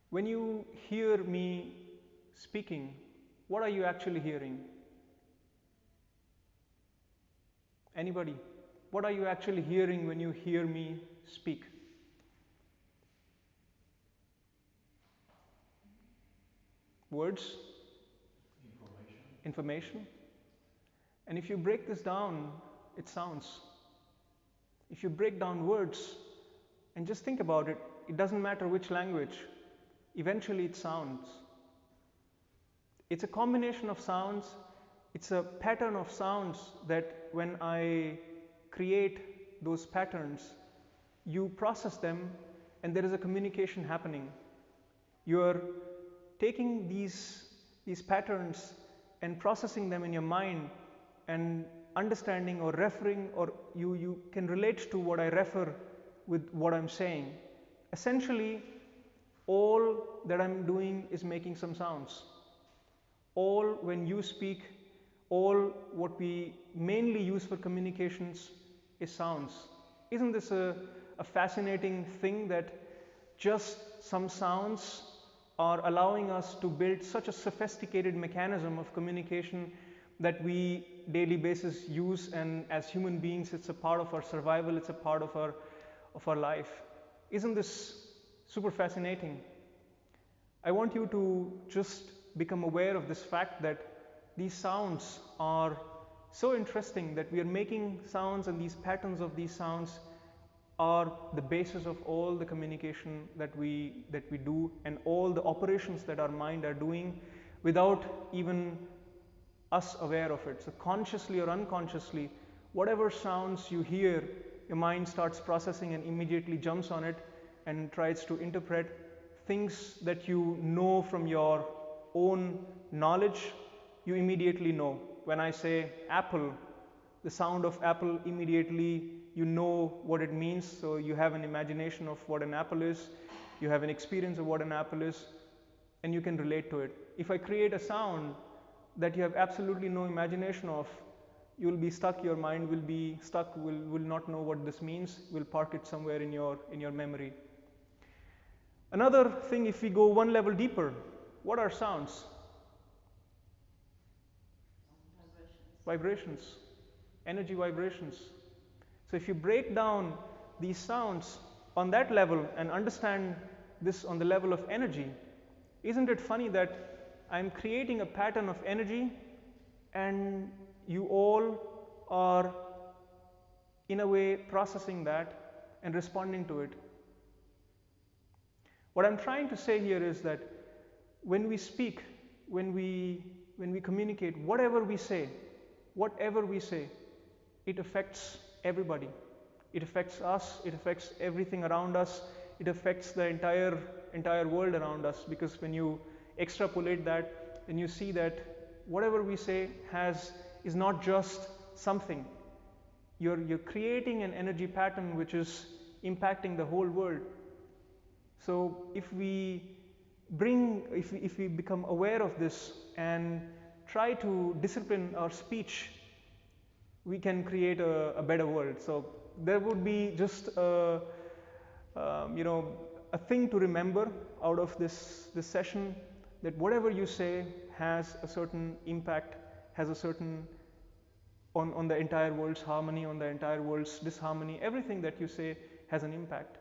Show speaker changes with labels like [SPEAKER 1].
[SPEAKER 1] When you hear me speaking, what are you actually hearing? Anybody? What are you actually hearing when you hear me speak? Words? Information. And if you break this down, it sounds. If you break down words and just think about it, it doesn't matter which language, eventually it sounds. It's a combination of sounds, it's a pattern of sounds that when I create those patterns, you process them and there is a communication happening. You're taking these patterns and processing them in your mind and understanding or referring, or you can relate to what I refer with what I'm saying. Essentially, all that I'm doing is making some sounds. All when you speak, all what we mainly use for communications is sounds. Isn't this a fascinating thing that just some sounds are allowing us to build such a sophisticated mechanism of communication that we daily basis use, and as human beings it's a part of our survival, it's a part of our life. Isn't this super fascinating? I want you to just become aware of this fact that these sounds are so interesting, that we are making sounds, and these patterns of these sounds are the basis of all the communication that we do, and all the operations that our mind are doing without even us aware of it. So consciously or unconsciously, whatever sounds you hear, your mind starts processing and immediately jumps on it and tries to interpret things that you know from your own knowledge. You immediately know. When I say apple, the sound of apple, immediately you know what it means. So you have an imagination of what an apple is, you have an experience of what an apple is, and you can relate to it. If I create a sound that you have absolutely no imagination of, you will be stuck, your mind will be stuck, will not know what this means, will park it somewhere in your memory. Another thing, if we go one level deeper, what are sounds? Vibrations, energy vibrations. So if you break down these sounds on that level and understand this on the level of energy, isn't it funny that I'm creating a pattern of energy and you all are in a way processing that and responding to it? What I'm trying to say here is that when we speak, when we communicate, whatever we say, it affects everybody. It affects us, it affects everything around us, it affects the entire world around us, because when you extrapolate that, then you see that whatever we say is not just something. You're creating an energy pattern which is impacting the whole world. So if we become aware of this and try to discipline our speech, we can create a better world. So there would be just a thing to remember out of this session, that whatever you say has a certain impact, has a certain on the entire world's harmony, on the entire world's disharmony. Everything that you say has an impact.